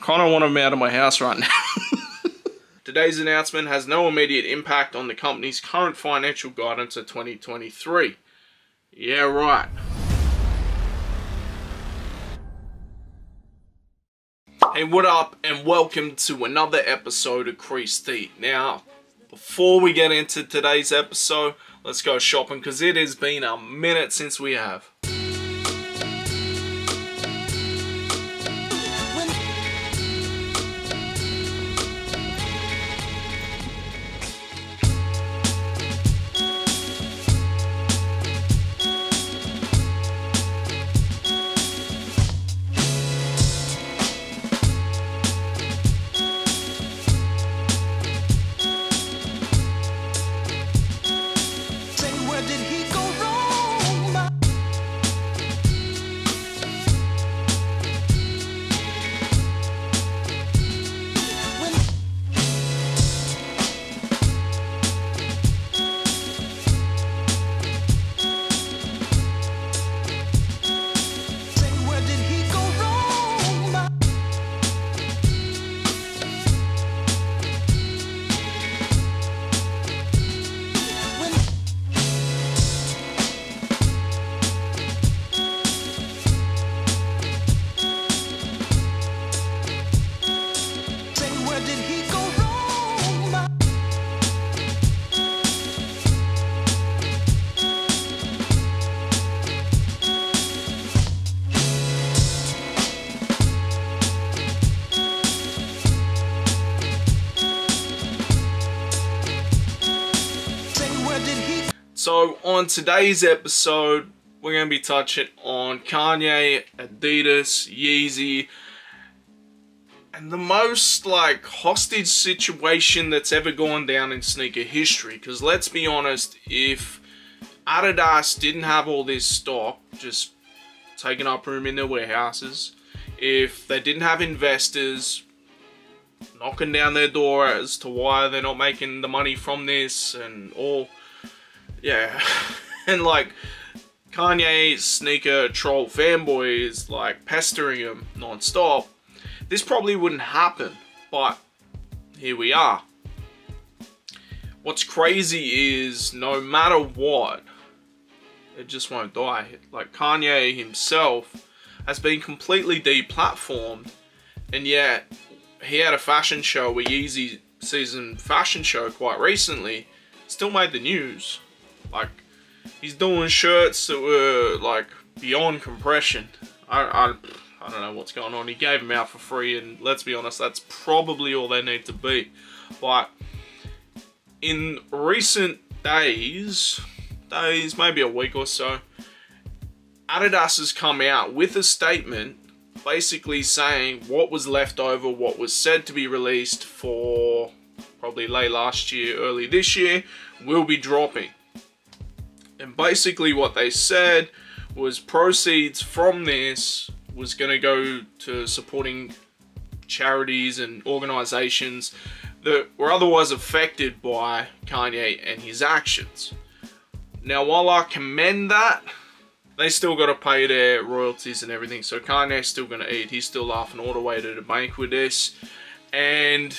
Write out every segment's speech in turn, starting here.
kind of want them out of my house right now. Today's announcement has no immediate impact on the company's current financial guidance of 2023. Yeah, right. Hey, what up, and welcome to another episode of Creased. Now, before we get into today's episode, let's go shopping because it has been a minute since we have. So on today's episode, we're going to be touching on Kanye, Adidas, Yeezy, and the most hostage situation that's ever gone down in sneaker history. Because let's be honest, if Adidas didn't have all this stock just taking up room in their warehouses, if they didn't have investors knocking down their door as to why they're not making the money from this and all, yeah, and Kanye sneaker troll fanboys pestering him non-stop, this probably wouldn't happen, but here we are. What's crazy is no matter what, it just won't die. Kanye himself has been completely deplatformed, and yet he had a fashion show, a Yeezy season fashion show quite recently, still made the news. He's doing shirts that were beyond compression. I don't know what's going on. He gave them out for free, and let's be honest, that's probably all they need to be. But in recent days, maybe a week or so, Adidas has come out with a statement basically saying what was left over, what was said to be released for probably late last year, early this year, will be dropping. And basically what they said was proceeds from this was going to go to supporting charities and organizations that were otherwise affected by Kanye and his actions. Now, while I commend that, they still got to pay their royalties and everything. So Kanye's still going to eat. He's still laughing all the way to the bank with this. And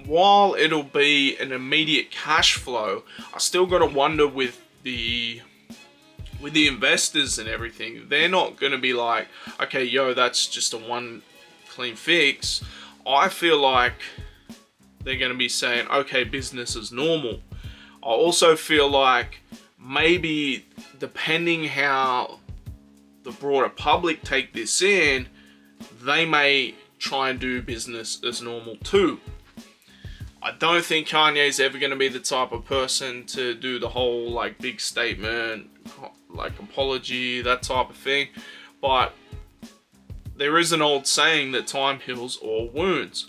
while it'll be an immediate cash flow, I still got to wonder with the investors and everything. They're not going to be like, okay, yo, that's just a one clean fix. I feel like they're going to be saying, okay, business as normal. I also feel like maybe depending how the broader public take this in, they may try and do business as normal too. I don't think Kanye's ever going to be the type of person to do the whole big statement, apology, that type of thing. But there is an old saying that time heals all wounds.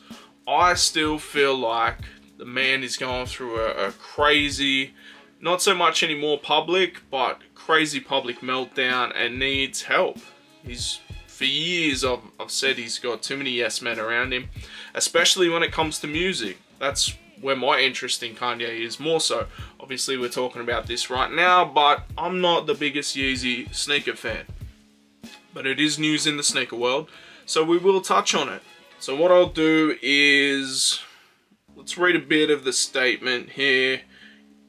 I still feel like the man is going through a crazy, not so much anymore public, but crazy public meltdown and needs help. For years I've said he's got too many yes men around him, especially when it comes to music. That's where my interest in Kanye is more so. Obviously we're talking about this right now, but I'm not the biggest Yeezy sneaker fan. but it is news in the sneaker world, so we will touch on it. So what I'll do is, let's read a bit of the statement here.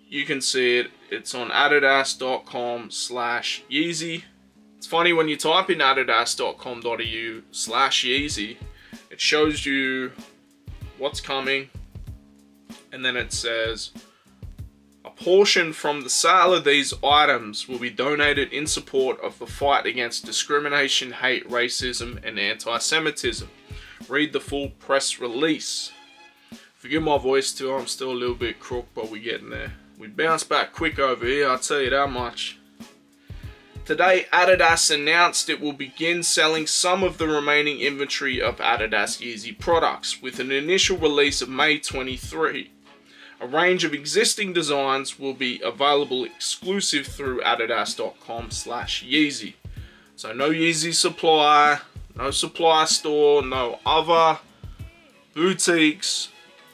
You can see it. It's on adidas.com/Yeezy. It's funny, when you type in adidas.com.au/Yeezy, it shows you what's coming, and then it says, a portion from the sale of these items will be donated in support of the fight against discrimination, hate, racism, and anti-Semitism. Read the full press release. Forgive my voice too, I'm still a little bit crook, but we're getting there. We bounce back quick over here, I'll tell you that much. Today, Adidas announced it will begin selling some of the remaining inventory of Adidas Yeezy products, with an initial release of May 23. A range of existing designs will be available exclusive through adidas.com/Yeezy. So no Yeezy supply, no supply store, no other boutiques.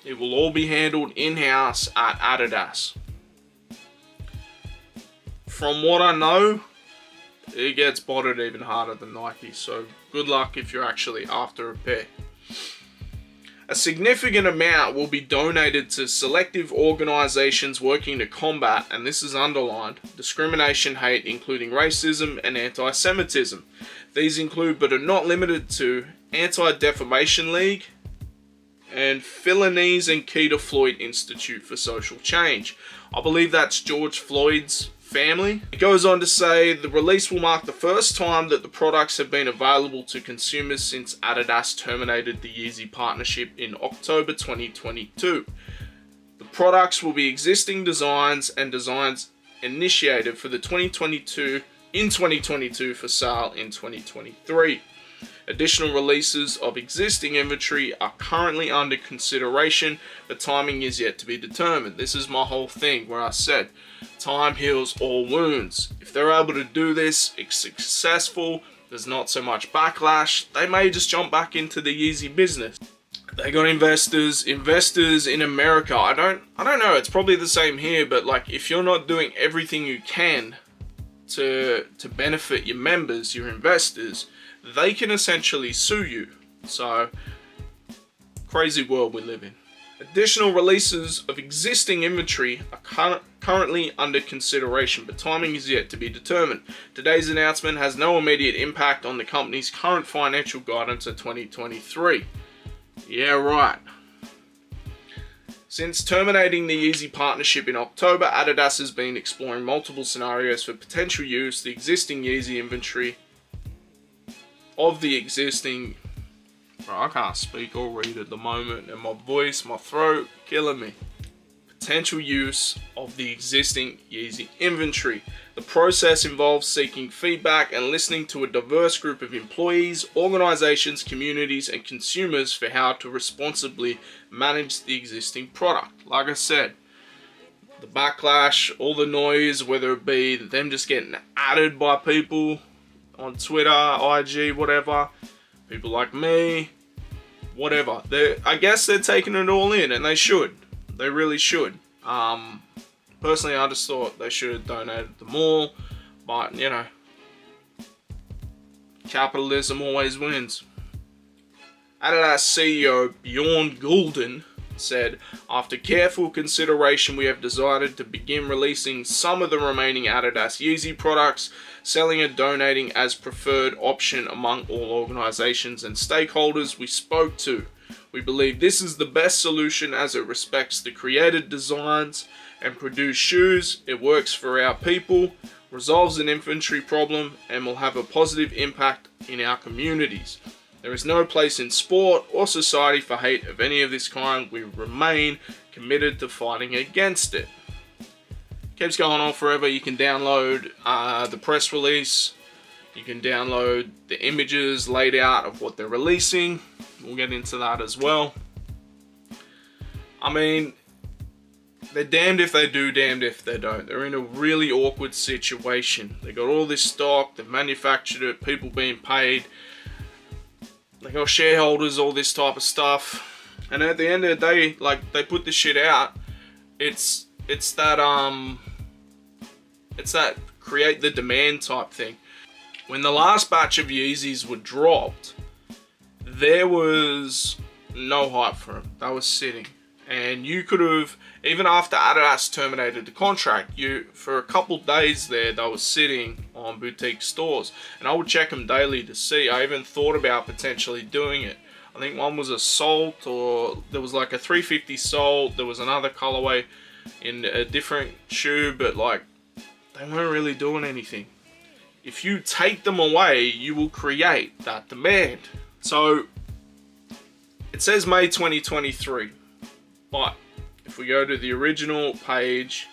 It will all be handled in-house at Adidas. From what I know, it gets botted even harder than Nike, so good luck if you're actually after a pair. A significant amount will be donated to selective organisations working to combat, and this is underlined, discrimination, hate, including racism and anti-Semitism. These include, but are not limited to, Anti-Defamation League and Philanese and Keita Floyd Institute for Social Change. I believe that's George Floyd's family. It goes on to say the release will mark the first time that the products have been available to consumers since Adidas terminated the Yeezy partnership in October 2022. The products will be existing designs and designs initiated for the 2022 for sale in 2023. Additional releases of existing inventory are currently under consideration, but timing is yet to be determined. This is my whole thing where I said, time heals all wounds. If they're able to do this, it's successful, there's not so much backlash, they may just jump back into the Yeezy business. They got investors in America. I don't know, it's probably the same here, but like, if you're not doing everything you can to benefit your members, your investors, they can essentially sue you. So, crazy world we live in. Additional releases of existing inventory are currently under consideration, but timing is yet to be determined. Today's announcement has no immediate impact on the company's current financial guidance of 2023. Yeah, right. Since terminating the Yeezy partnership in October, Adidas has been exploring multiple scenarios for potential use. The existing Yeezy inventory of the existing, I can't speak or read at the moment, and my voice, my throat, killing me. Potential use of the existing Yeezy inventory. The process involves seeking feedback and listening to a diverse group of employees, organizations, communities, and consumers for how to responsibly manage the existing product. Like I said, the backlash, all the noise, whether it be them just getting added by people on Twitter, IG, whatever, people like me, whatever. I guess they're taking it all in, and they should. They really should. Personally, I just thought they should have donated them all, but you know, capitalism always wins. Adidas CEO Bjorn Gulden said, after careful consideration, we have decided to begin releasing some of the remaining Adidas Yeezy products, selling and donating as preferred option among all organizations and stakeholders we spoke to. We believe this is the best solution as it respects the created designs and produced shoes. It works for our people, resolves an inventory problem, and will have a positive impact in our communities. There is no place in sport or society for hate of any of this kind. We remain committed to fighting against it. Keeps going on forever. You can download the press release. You can download the images laid out of what they're releasing. We'll get into that as well. I mean, they're damned if they do, damned if they don't. They're in a really awkward situation. They got all this stock, they've manufactured it, people being paid. They got shareholders, all this type of stuff. And at the end of the day, like, they put this shit out. It's that create the demand type thing. When the last batch of Yeezys were dropped, there was no hype for them. They were sitting. And you could have, even after Adidas terminated the contract, for a couple days there, they were sitting on boutique stores. And I would check them daily to see. I even thought about potentially doing it. I think one was a Salt, or there was like a 350 Salt. There was another colorway in a different shoe, but like, they weren't really doing anything. If you take them away, you will create that demand. So, it says May 2023. But if we go to the original page,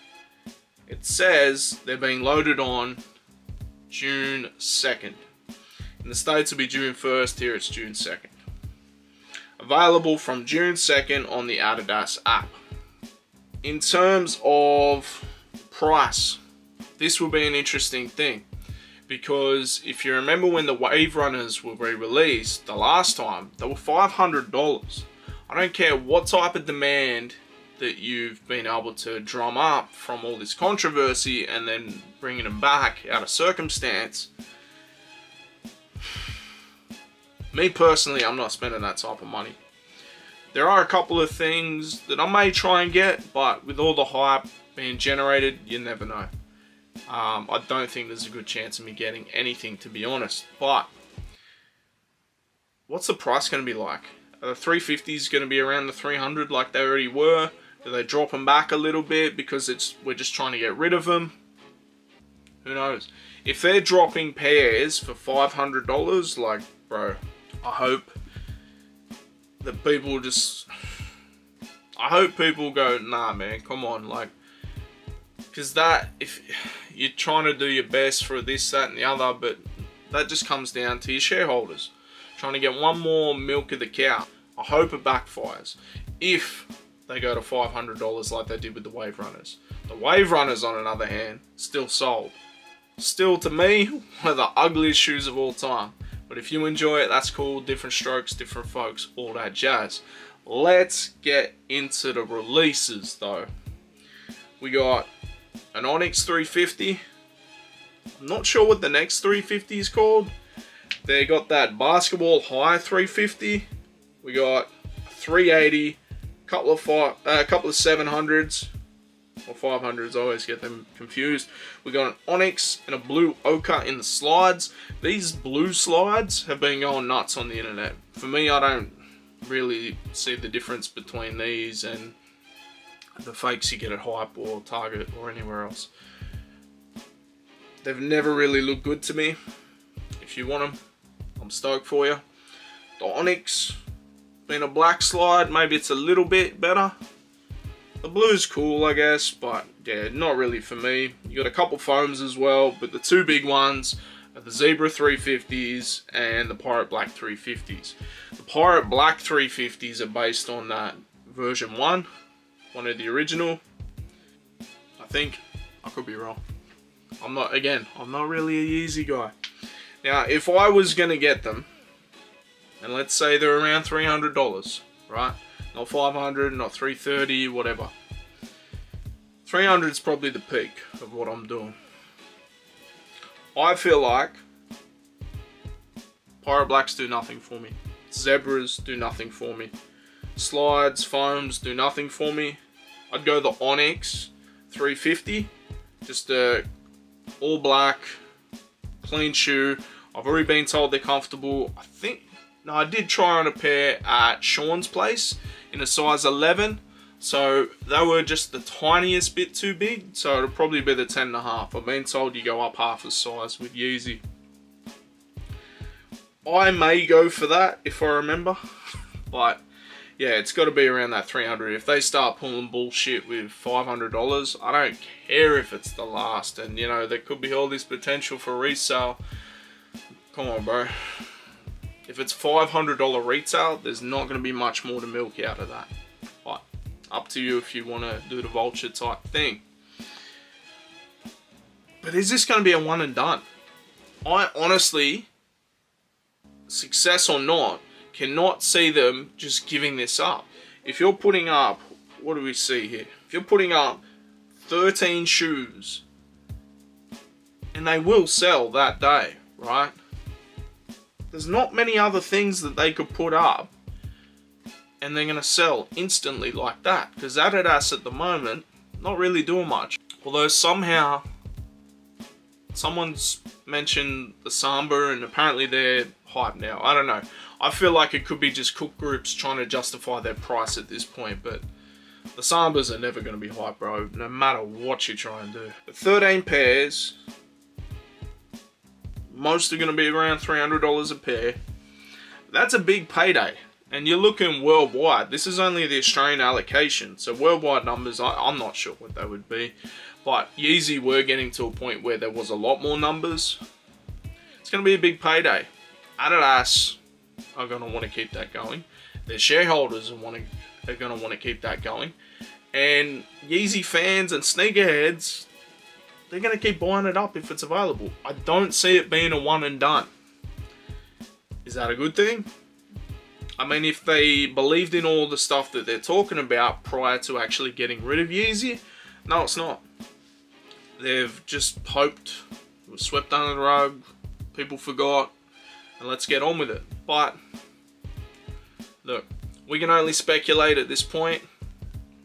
it says they're being loaded on June 2nd. In the States it'll be June 1st, here it's June 2nd. Available from June 2nd on the Adidas app. In terms of price, this will be an interesting thing. Because if you remember when the Wave Runners were re-released the last time, they were $500. I don't care what type of demand that you've been able to drum up from all this controversy and then bringing them back out of circumstance. Me personally, I'm not spending that type of money. There are a couple of things that I may try and get, but with all the hype being generated, you never know. I don't think there's a good chance of me getting anything, to be honest. But what's the price going to be like? Are the 350s going to be around the 300 like they already were? Do they drop them back a little bit because we're just trying to get rid of them? Who knows? If they're dropping pairs for $500, like, bro, I hope that people just... I hope people go, nah, man, come on, like... Because that, if you're trying to do your best for this, that, and the other, but that just comes down to your shareholders. Trying to get one more milk of the cow. I hope it backfires. If they go to $500 like they did with the Wave Runners. The Wave Runners, on the other hand, still sold. Still, to me, one of the ugliest shoes of all time. But if you enjoy it, that's cool. Different strokes, different folks, all that jazz. Let's get into the releases, though. We got an Onyx 350. I'm not sure what the next 350 is called. They got that basketball high 350. We got 380, couple of 700s or 500s. I always get them confused. We got an Onyx and a blue ochre in the slides. These blue slides have been going nuts on the internet. For me, I don't really see the difference between these and the fakes you get at Hype or Target or anywhere else. They've never really looked good to me. If you want them, I'm stoked for you. The Onyx, being a black slide, maybe it's a little bit better. The blue's cool, I guess, but yeah, not really for me. You got a couple foams as well, but the two big ones are the Zebra 350s and the Pirate Black 350s. The Pirate Black 350s are based on that version 1 of the original. I think. I could be wrong. I'm not really a Yeezy guy. Now, if I was going to get them, and let's say they're around $300, right? Not 500, not 330, whatever. 300 is probably the peak of what I'm doing. I feel like Pirate Blacks do nothing for me. Zebras do nothing for me. Slides, foams do nothing for me. I'd go the Onyx 350. Just a all black, clean shoe. I've already been told they're comfortable. I did try on a pair at Sean's place in a size 11. So they were just the tiniest bit too big. So it'll probably be the 10.5. I've been told you go up half a size with Yeezy. I may go for that if I remember. But yeah, it's got to be around that 300. If they start pulling bullshit with $500, I don't care if it's the last. And you know, there could be all this potential for resale. Come on, bro. If it's $500 retail, there's not going to be much more to milk out of that. But up to you if you want to do the vulture type thing. But is this going to be a one and done? I honestly, success or not, cannot see them just giving this up. If you're putting up, what do we see here? If you're putting up 13 shoes, and they will sell that day, right? There's not many other things that they could put up and they're going to sell instantly like that. Because Adidas at the moment, not really doing much. Although somehow, someone's mentioned the Samba and apparently they're hype now. I don't know. I feel like it could be just cook groups trying to justify their price at this point. But the Sambas are never going to be hype, bro. No matter what you try and do. But 13 pairs. Most are going to be around $300 a pair. That's a big payday. And you're looking worldwide. This is only the Australian allocation. So worldwide numbers, I'm not sure what they would be. But Yeezy were getting to a point where there was a lot more numbers. It's going to be a big payday. Adidas are going to want to keep that going. Their shareholders are going to want to keep that going. And Yeezy fans and sneakerheads, they're going to keep buying it up if it's available. I don't see it being a one and done. Is that a good thing? I mean, if they believed in all the stuff that they're talking about prior to actually getting rid of Yeezy, no, it's not. They've just hoped it was swept under the rug, people forgot, and let's get on with it. But, look, we can only speculate at this point.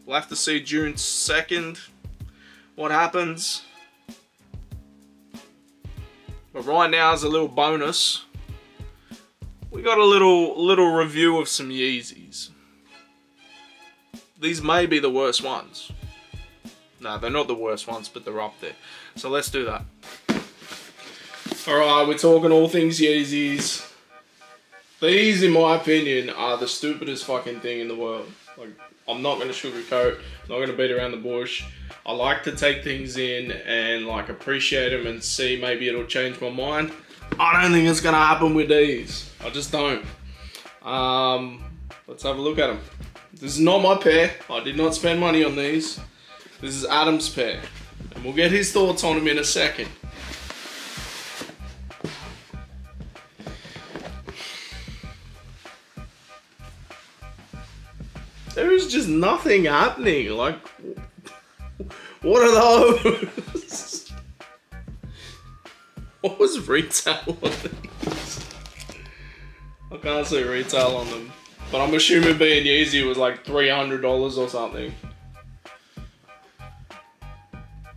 We'll have to see June 2nd what happens. But right now, as a little bonus, we got a little review of some Yeezys. These may be the worst ones. No, they're not the worst ones, but they're up there. So let's do that. Alright, we're talking all things Yeezys. These, in my opinion, are the stupidest fucking thing in the world. Like, I'm not going to sugarcoat, I'm not going to beat around the bush. I like to take things in and like appreciate them and see maybe it'll change my mind. I don't think it's going to happen with these. I just don't. Let's have a look at them. This is not my pair. I did not spend money on these. This is Adam's pair. And we'll get his thoughts on them in a second. There is just nothing happening. Like, what are those? What was retail on these? I can't see retail on them. But I'm assuming being Yeezy was like $300 or something.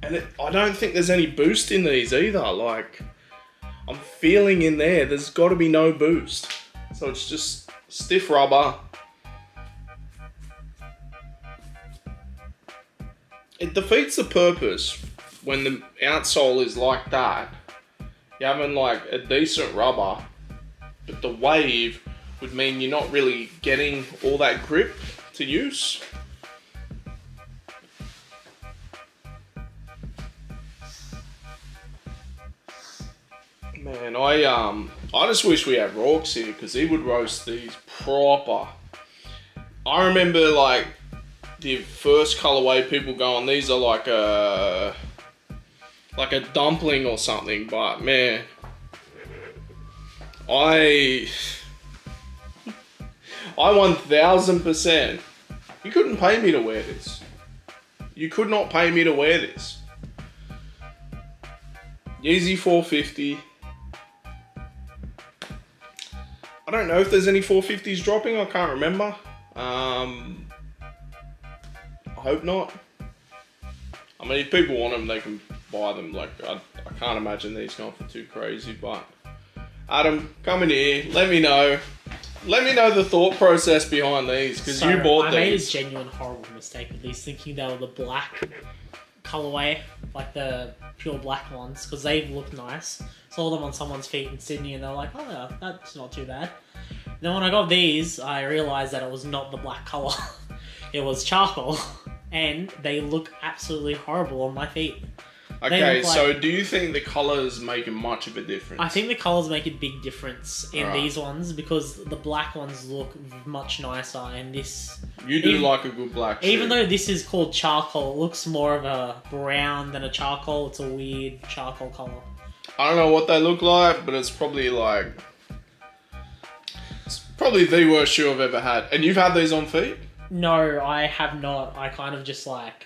And I don't think there's any boost in these either. Like, I'm feeling in there's got to be no boost. So it's just stiff rubber. It defeats the purpose when the outsole is like that. You're having like a decent rubber, but the wave would mean you're not really getting all that grip to use. Man, I just wish we had Rorks here because he would roast these proper. I remember like the first colorway people going, these are like a dumpling or something, but man, I 1000%, you couldn't pay me to wear this. You could not pay me to wear this. Yeezy 450. I don't know if there's any 450s dropping, I can't remember. I hope not. I mean, if people want them, they can buy them. Like, I can't imagine these going for too crazy, but Adam, come in here, let me know. Let me know the thought process behind these, because you bought these. I made a genuine horrible mistake with these, thinking they were the black colorway, like the pure black ones, because they look nice. Saw them on someone's feet in Sydney and they were like, oh yeah, that's not too bad. Then when I got these, I realised that it was not the black colour. It was charcoal. And they look absolutely horrible on my feet. Okay, so do you think the colours make much of a difference? I think the colours make a big difference in these ones, because the black ones look much nicer, and this... You do like a good black shoe. Even though this is called charcoal, it looks more of a brown than a charcoal. It's a weird charcoal colour. I don't know what they look like, but it's probably like... It's probably the worst shoe I've ever had. And you've had these on feet? No, I have not. I kind of just like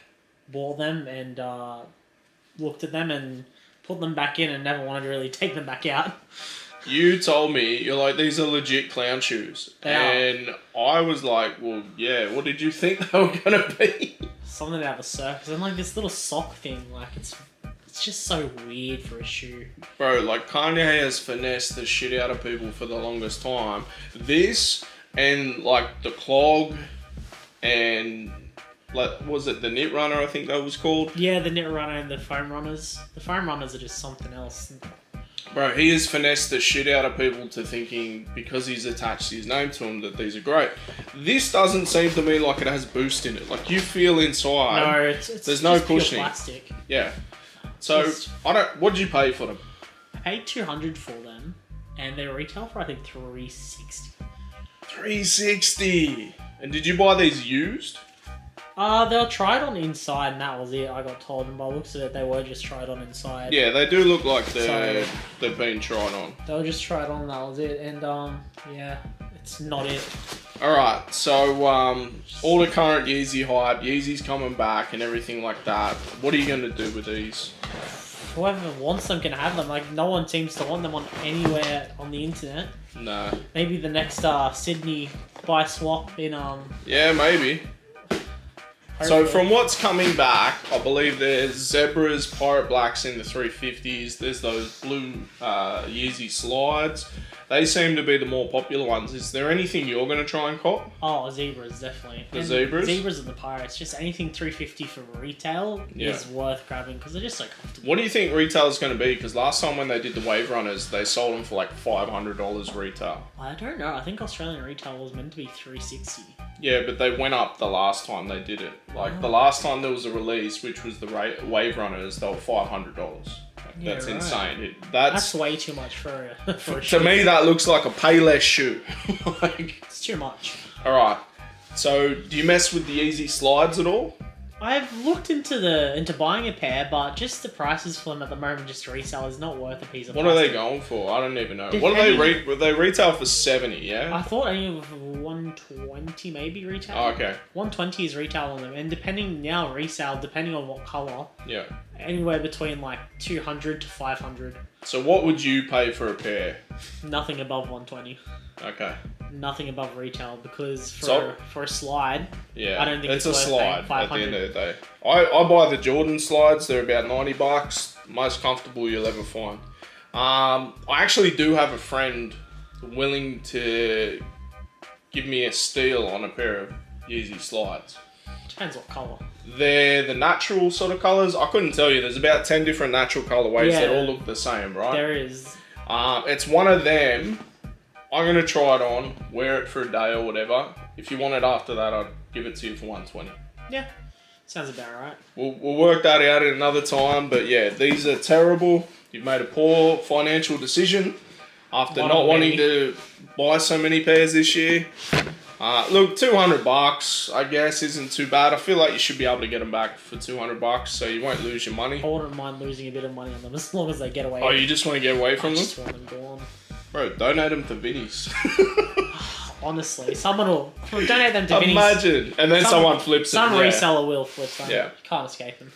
bought them and looked at them and put them back in and never wanted to really take them back out. You told me, you're like, these are legit clown shoes. They and I was like, well, yeah, what did you think they were going to be? Something out of a circus. And like this little sock thing, like it's just so weird for a shoe. Bro, like Kanye has finessed the shit out of people for the longest time. This and like the clog and like, was it the knit runner, I think that was called? Yeah, the knit runner and the foam runners. The foam runners are just something else. Bro, he has finessed the shit out of people to thinking, because he's attached his name to them, that these are great. This doesn't seem to me like it has boost in it. Like, you feel inside. No, it's there's no just pure cushioning. plastic. Yeah. So, what did you pay for them? I paid $200 for them, and they retail for, I think, $360. $360. And did you buy these used? They were tried on inside, and that was it. I got told, and by the looks of it, they were just tried on inside. Yeah, they do look like they've been tried on. They were just tried on, that was it. And, yeah, it's not it. Alright, so, all the current Yeezy hype, Yeezy's coming back and everything like that. What are you going to do with these? Whoever wants them can have them. Like, no one seems to want them on anywhere on the internet. No. Maybe the next, Sydney buy swap in, Yeah, maybe. So from what's coming back, I believe there's Zebras, Pirate Blacks in the 350s. There's those blue Yeezy slides. They seem to be the more popular ones. Is there anything you're going to try and cop? Oh, Zebras, definitely. The Zebras? Zebras and the Pirates. Just anything 350 for retail is worth grabbing because they're just so comfortable. What do you think retail is going to be? Because last time when they did the Wave Runners, they sold them for like $500 retail. I don't know. I think Australian retail was meant to be $360. Yeah, but they went up the last time they did it. Like the last time there was a release, which was the Wave Runners, they were $500. Yeah, that's right. insane. That's way too much for a to shoe. me, that looks like a Payless shoe. Like, it's too much. All right. So, do you mess with the Yeezy slides at all? I've looked into buying a pair, but just the prices for them at the moment, just resale, is not worth a piece of What plastic. are they going for? I don't even know. What do they retail for 70? Yeah. I thought any of 120 maybe retail. Oh, okay. 120 is retail on them, and depending now resale, depending on what color. Yeah. Anywhere between like 200 to 500. So what would you pay for a pair? Nothing above 120. Okay. Nothing above retail because for a slide, yeah, I don't think it's a worth slide paying at the end 500. of the day. I buy the Jordan slides. They're about $90. Most comfortable you'll ever find. I actually do have a friend willing to give me a steal on a pair of Yeezy slides. Depends what color. They're the natural sort of colours. I couldn't tell you. There's about 10 different natural colourways that all look the same, right? There is. It's one of them. I'm going to try it on, wear it for a day or whatever. If you want it after that, I'd give it to you for 120. Yeah, sounds about right. We'll work that out at another time. But yeah, these are terrible. You've made a poor financial decision after not wanting to buy so many pairs this year. Look, $200, I guess, isn't too bad. I feel like you should be able to get them back for $200, so you won't lose your money. I wouldn't mind losing a bit of money on them as long as they get away. Oh, you just want to get away from them? I just want them gone. Bro, donate them to Vinnie's. Honestly, someone will donate them to Vinnie's. Imagine, and then someone flips it. Some reseller will flip them. Yeah. You can't escape them.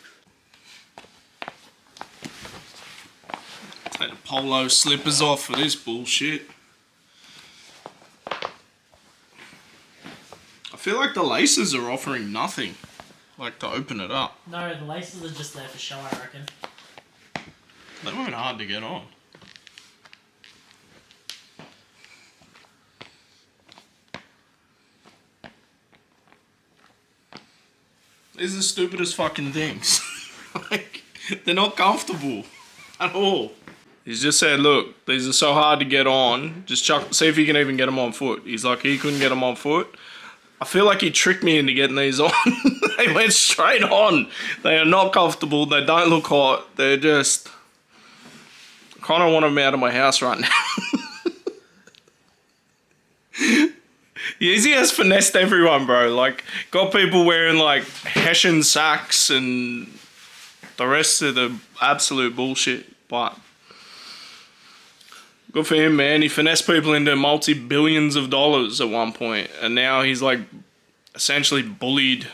Take the polo slippers off for this bullshit. I feel like the laces are offering nothing. Like to open it up. No, the laces are just there for show, I reckon. They weren't hard to get on. These are the stupidest fucking things. Like, they're not comfortable at all. He's just said, look, these are so hard to get on. Just see if you can even get them on foot. He's like, he couldn't get them on foot. I feel like he tricked me into getting these on. They went straight on. They are not comfortable. They don't look hot. They're just... I kind of want them out of my house right now. Yeezy has finessed everyone, bro. Like, got people wearing, like, Hessian sacks and the rest of the absolute bullshit. But good for him, man. He finessed people into multi-billions of dollars at one point. And now he's, like, essentially bullied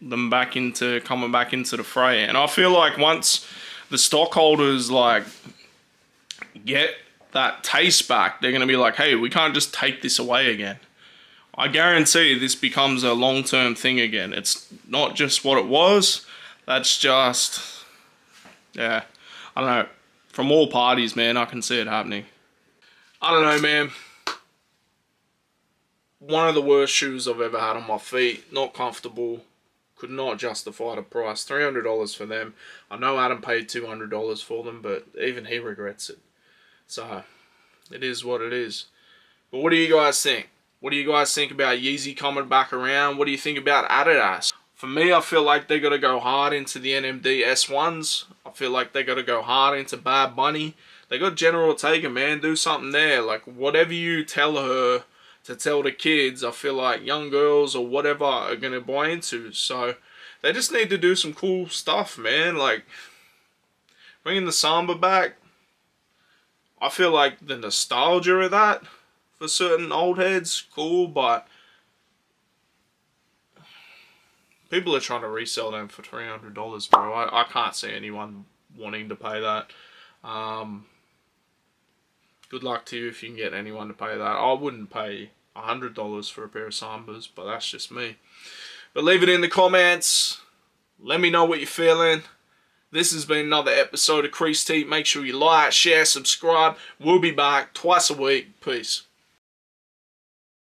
them back into coming back into the fray. And I feel like once the stockholders like get that taste back, they're going to be like, hey, we can't just take this away again. I guarantee this becomes a long-term thing again. It's not just what it was. That's just, yeah, I don't know. From all parties, man, I can see it happening. I don't know, man. One of the worst shoes I've ever had on my feet. Not comfortable. Could not justify the price. $300 for them. I know Adam paid $200 for them, but even he regrets it. So, it is what it is. But what do you guys think? What do you guys think about Yeezy coming back around? What do you think about Adidas? For me, I feel like they got to go hard into the NMD S1s. I feel like they got to go hard into Bad Bunny. They got General Ortega, man. Do something there. Like, whatever you tell her to tell the kids, I feel like young girls or whatever are going to buy into. So, they just need to do some cool stuff, man. Like, bringing the Samba back. I feel like the nostalgia of that for certain old heads, cool, but people are trying to resell them for $300, bro. I can't see anyone wanting to pay that. Good luck to you if you can get anyone to pay that. I wouldn't pay $100 for a pair of Sambas, but that's just me. But leave it in the comments. Let me know what you're feeling. This has been another episode of Creased. Make sure you like, share, subscribe. We'll be back twice a week. Peace.